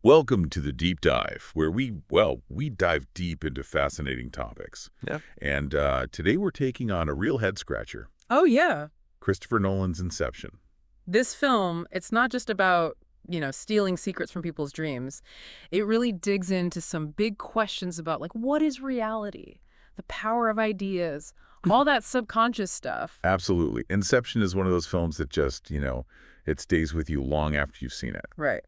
Welcome to the deep dive, where we dive deep into fascinating topics. Yeah. And today we're taking on a real head scratcher, Oh, yeah. Christopher Nolan's Inception. This film, it's not just about, stealing secrets from people's dreams. It really digs into some big questions about, like, what is reality? The power of ideas, all that subconscious stuff. Absolutely. Inception is one of those films that just, it stays with you long after you've seen it. Right.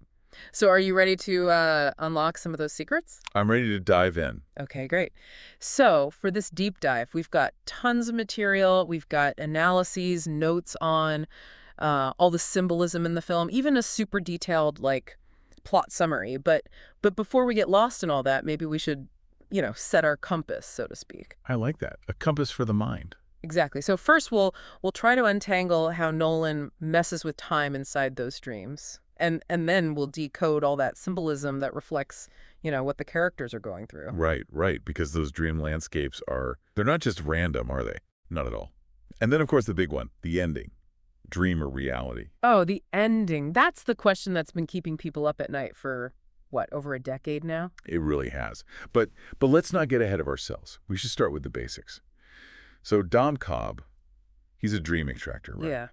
So are you ready to unlock some of those secrets? I'm ready to dive in. Okay, great. So for this deep dive, we've got tons of material. We've got analyses, notes on all the symbolism in the film, even a super detailed, like, plot summary. But before we get lost in all that, maybe we should, set our compass, so to speak. I like that. A compass for the mind. Exactly. So first we'll try to untangle how Nolan messes with time inside those dreams. And then we'll decode all that symbolism that reflects, what the characters are going through. Right. Because those dream landscapes they're not just random, are they? Not at all. And then, of course, the big one, the ending. Dream or reality? Oh, the ending. That's the question that's been keeping people up at night for, what, over a decade now? It really has. But let's not get ahead of ourselves. We should start with the basics. So Dom Cobb, he's a dream extractor, right? Yeah.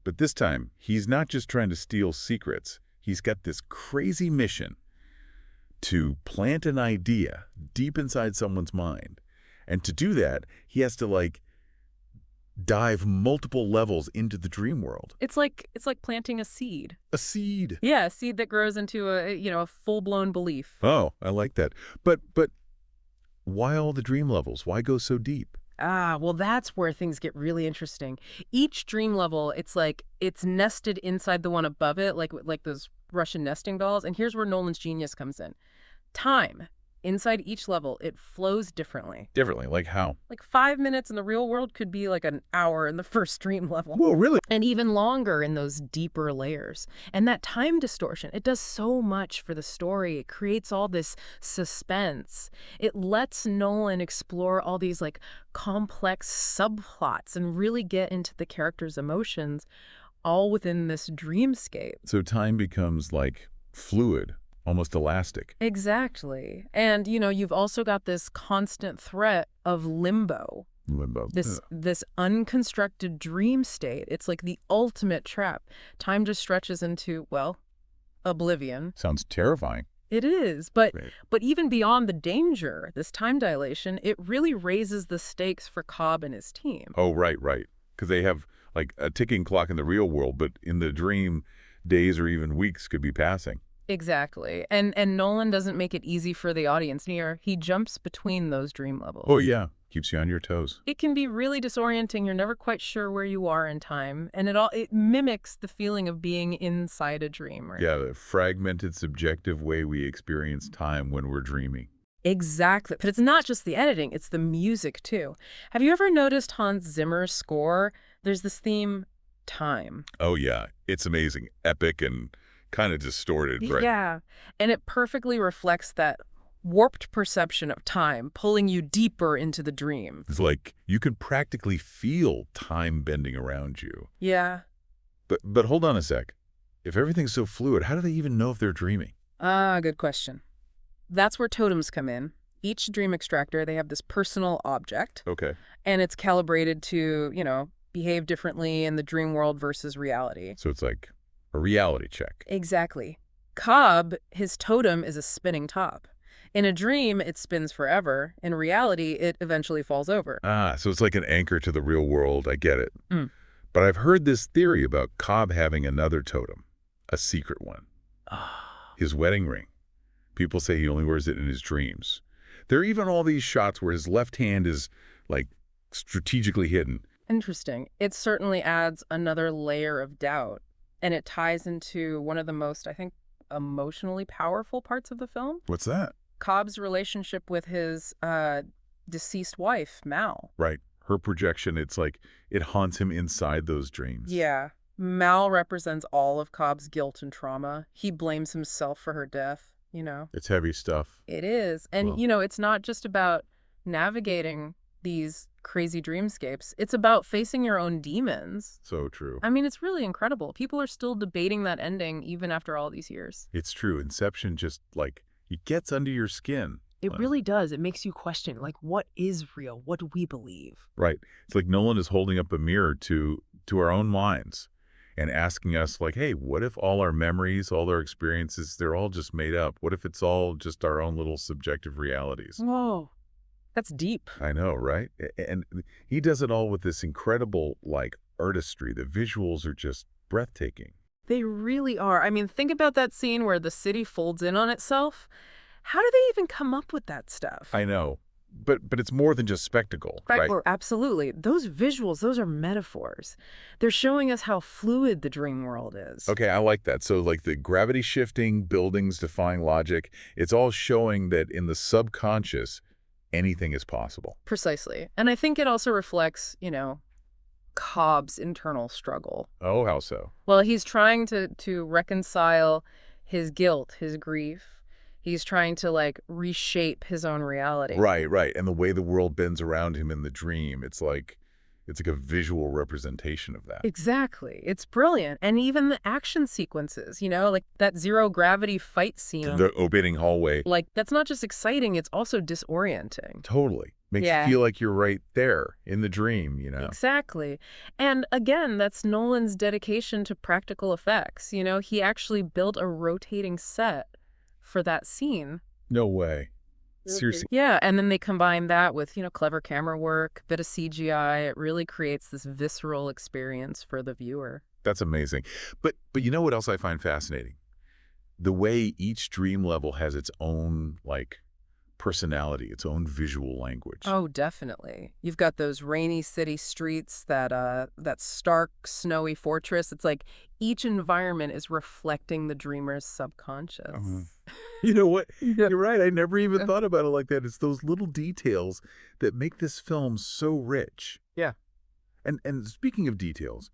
But this time, he's not just trying to steal secrets. He's got this crazy mission to plant an idea deep inside someone's mind. And to do that, he has to, dive multiple levels into the dream world. It's like planting a seed. A seed. Yeah, a seed that grows into a full-blown belief. Oh, I like that. But why all the dream levels? Why go so deep? Ah, well, that's where things get really interesting. Each dream level, it's nested inside the one above it, like those Russian nesting dolls. And here's where Nolan's genius comes in. Time. Inside each level, it flows differently. Differently, like how? Like 5 minutes in the real world could be like an hour in the first dream level. Whoa, really? And even longer in those deeper layers. And that time distortion, it does so much for the story. It creates all this suspense. It lets Nolan explore all these, complex subplots and really get into the character's emotions, all within this dreamscape. So time becomes, fluid, almost elastic. Exactly. And, you've also got this constant threat of limbo. Limbo. This unconstructed dream state. It's like the ultimate trap. Time just stretches into, well, oblivion. Sounds terrifying. It is, but Right. but even beyond the danger, this time dilation, it really raises the stakes for Cobb and his team. Oh, right. Because they have, a ticking clock in the real world, but in the dream, days or even weeks could be passing. Exactly. And Nolan doesn't make it easy for the audience here. He jumps between those dream levels. Oh, yeah. Keeps you on your toes. It can be really disorienting. You're never quite sure where you are in time. And it mimics the feeling of being inside a dream, right? Yeah, the fragmented, subjective way we experience time when we're dreaming. Exactly. But it's not just the editing, it's the music too. Have you ever noticed Hans Zimmer's score? There's this theme, time. Oh, yeah. It's amazing. Epic and kind of distorted, right? Yeah. And it perfectly reflects that warped perception of time, pulling you deeper into the dream. It's like you can practically feel time bending around you. Yeah. But hold on a sec. If everything's so fluid, how do they even know if they're dreaming? Ah, good question. That's where totems come in. Each dream extractor, they have this personal object, Okay. and it's calibrated to, behave differently in the dream world versus reality. So it's like a reality check. Exactly. Cobb, his totem is a spinning top. In a dream, it spins forever. In reality, it eventually falls over. Ah, so it's like an anchor to the real world. I get it. Mm. But I've heard this theory about Cobb having another totem, a secret one. His wedding ring. People say he only wears it in his dreams. There are even all these shots where his left hand is, strategically hidden. Interesting. It certainly adds another layer of doubt. And it ties into one of the most, I think, emotionally powerful parts of the film. What's that? Cobb's relationship with his deceased wife, Mal. Right. Her projection, it's like it haunts him inside those dreams. Yeah. Mal represents all of Cobb's guilt and trauma. He blames himself for her death. It's heavy stuff. It is. And, Well. it's not just about navigating these crazy dreamscapes. It's about facing your own demons. So true. I mean, it's really incredible. People are still debating that ending even after all these years. It's true. Inception just, like, it gets under your skin. It really does. It makes you question, like, what is real? What do we believe? Right. It's like Nolan is holding up a mirror to our own minds and asking us, like, hey, what if all our memories, all our experiences, they're all just made up? What if it's all just our own little subjective realities? Whoa, that's deep. I know, right? And he does it all with this incredible, like, artistry. The visuals are just breathtaking. They really are. I mean, think about that scene where the city folds in on itself. How do they even come up with that stuff? I know. But it's more than just spectacle, right? Absolutely. Those visuals, those are metaphors. They're showing us how fluid the dream world is. Okay, I like that. So, like, the gravity shifting, buildings defying logic, it's all showing that in the subconscious, anything is possible. Precisely. And I think it also reflects, Cobb's internal struggle. Oh, how so? Well, he's trying to reconcile his guilt, his grief. He's trying to, like, reshape his own reality. Right. And the way the world bends around him in the dream, it's like a visual representation of that. Exactly. It's brilliant. And even the action sequences, like that zero-gravity fight scene. The opening hallway. Like, that's not just exciting, it's also disorienting. Totally. Makes you feel like you're right there in the dream, Exactly. And again, that's Nolan's dedication to practical effects. He actually built a rotating set for that scene. No way. Seriously. Yeah, and then they combine that with, clever camera work, bit of CGI. It really creates this visceral experience for the viewer. That's amazing. But you know what else I find fascinating? The way each dream level has its own, like, personality, its own visual language. Oh, definitely. You've got those rainy city streets, that stark, snowy fortress. It's like each environment is reflecting the dreamer's subconscious. You know what? You're right. I never even thought about it like that. It's those little details that make this film so rich. Yeah. And speaking of details,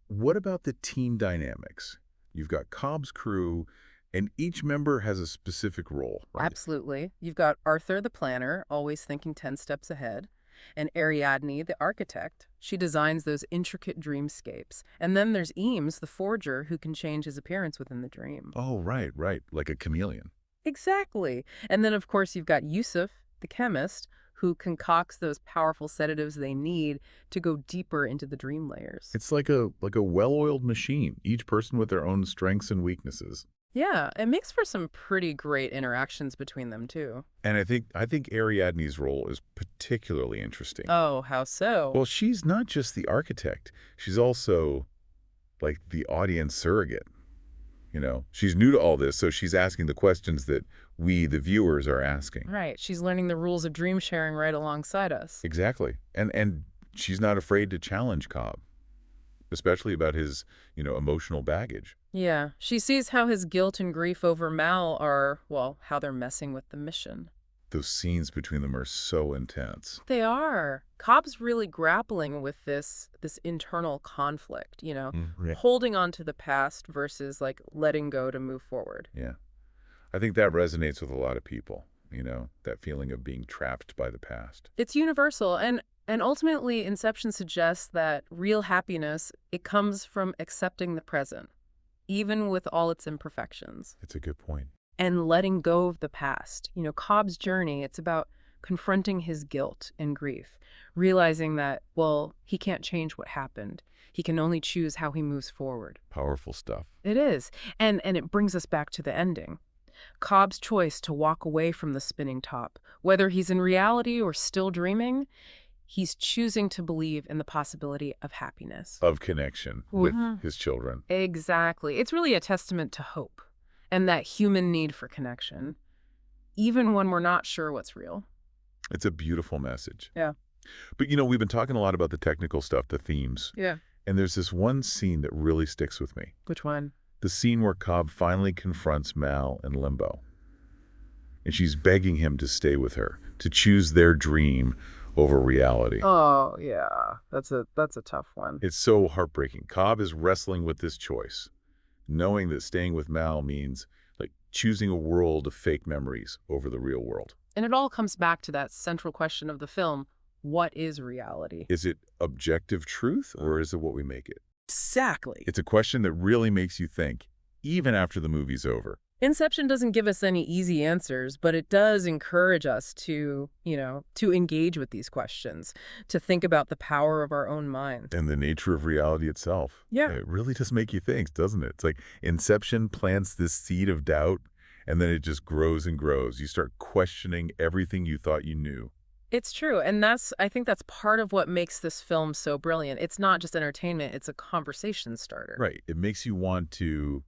what about the team dynamics? You've got Cobb's crew, and each member has a specific role, right? Absolutely. You've got Arthur, the planner, always thinking 10 steps ahead, and Ariadne, the architect. She designs those intricate dreamscapes. And then there's Eames, the forger, who can change his appearance within the dream. Oh, right. Like a chameleon. Exactly. And then, of course, you've got Yusuf, the chemist, who concocts those powerful sedatives they need to go deeper into the dream layers. It's like a well-oiled machine, each person with their own strengths and weaknesses. Yeah, it makes for some pretty great interactions between them, too. And I think Ariadne's role is particularly interesting. Oh, how so? Well, she's not just the architect. She's also, like, the audience surrogate. She's new to all this, so she's asking the questions that we, the viewers, are asking. Right. She's learning the rules of dream sharing right alongside us. Exactly. And she's not afraid to challenge Cobb, especially about his, emotional baggage. Yeah. She sees how his guilt and grief over Mal are, well, how they're messing with the mission. Those scenes between them are so intense. They are. Cobb's really grappling with this internal conflict, Right. holding on to the past versus, like, letting go to move forward. Yeah. I think that resonates with a lot of people, that feeling of being trapped by the past. It's universal. And ultimately, Inception suggests that real happiness, it comes from accepting the present, even with all its imperfections. It's a good point. And letting go of the past. Cobb's journey, it's about confronting his guilt and grief, realizing that, well, he can't change what happened. He can only choose how he moves forward. Powerful stuff. It is. And it brings us back to the ending. Cobb's choice to walk away from the spinning top, whether he's in reality or still dreaming, he's choosing to believe in the possibility of happiness. Of connection with his children. Exactly. It's really a testament to hope and that human need for connection, even when we're not sure what's real. It's a beautiful message. Yeah. But, we've been talking a lot about the technical stuff, the themes. Yeah. And there's this one scene that really sticks with me. Which one? The scene where Cobb finally confronts Mal in limbo. And she's begging him to stay with her, to choose their dream over reality. Oh, yeah. That's a tough one. It's so heartbreaking. Cobb is wrestling with this choice, knowing that staying with Mal means, like, choosing a world of fake memories over the real world. And it all comes back to that central question of the film. what is reality? Is it objective truth, or is it what we make it? Exactly. It's a question that really makes you think, even after the movie's over. Inception doesn't give us any easy answers, but it does encourage us to, to engage with these questions, to think about the power of our own mind. And the nature of reality itself. Yeah. It really does make you think, doesn't it? It's like Inception plants this seed of doubt, and then it just grows and grows. You start questioning everything you thought you knew. It's true. And I think that's part of what makes this film so brilliant. It's not just entertainment, it's a conversation starter. Right. It makes you want to,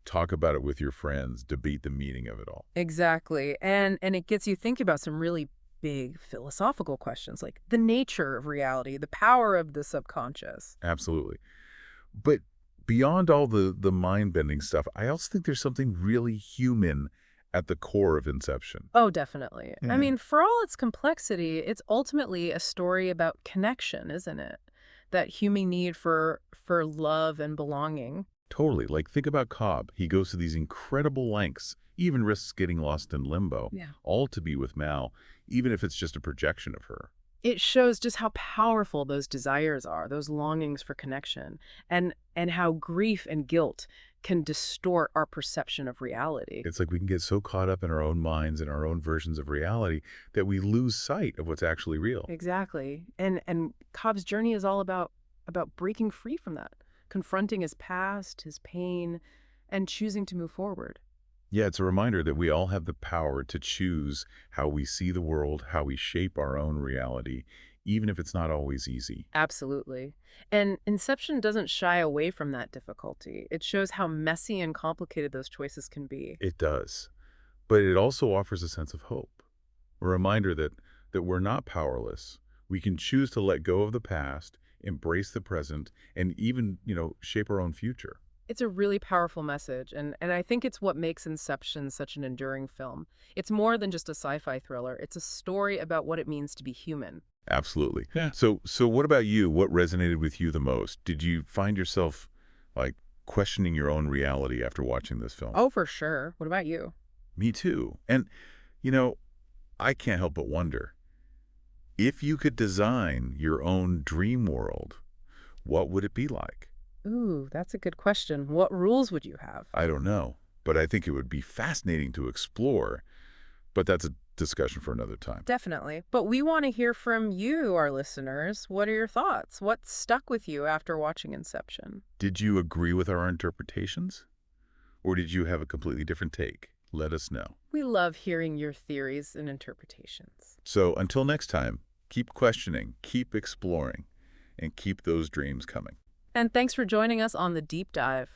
talk about it with your friends, debate the meaning of it all. Exactly. And it gets you thinking about some really big philosophical questions like the nature of reality, the power of the subconscious. Absolutely. But beyond all the mind-bending stuff, I also think there's something really human at the core of Inception. Oh, definitely. I Yeah. mean, for all its complexity, it's ultimately a story about connection, isn't it? That human need for love and belonging. Totally. Think about Cobb. He goes to these incredible lengths, even risks getting lost in limbo, Yeah. all to be with Mal, even if it's just a projection of her. It shows just how powerful those desires are, those longings for connection, and how grief and guilt can distort our perception of reality. It's like we can get so caught up in our own minds and our own versions of reality that we lose sight of what's actually real. Exactly. And Cobb's journey is all about breaking free from that, confronting his past, his pain, and choosing to move forward. Yeah, it's a reminder that we all have the power to choose how we see the world, how we shape our own reality, even if it's not always easy. Absolutely. And Inception doesn't shy away from that difficulty. It shows how messy and complicated those choices can be. It does. But it also offers a sense of hope, a reminder that we're not powerless. We can choose to let go of the past, embrace the present, and even, shape our own future. It's a really powerful message, and I think it's what makes Inception such an enduring film. It's more than just a sci-fi thriller. It's a story about what it means to be human. Absolutely. Yeah. So what about you? What resonated with you the most? Did you find yourself, questioning your own reality after watching this film? Oh, for sure. What about you? Me too. And, I can't help but wonder, if you could design your own dream world, what would it be like? Ooh, that's a good question. What rules would you have? I don't know, but I think it would be fascinating to explore, but that's a discussion for another time. Definitely. But we want to hear from you, our listeners. What are your thoughts? What stuck with you after watching Inception? Did you agree with our interpretations? Or did you have a completely different take? Let us know. We love hearing your theories and interpretations. So until next time, keep questioning, keep exploring, and keep those dreams coming. And thanks for joining us on The Deep Dive.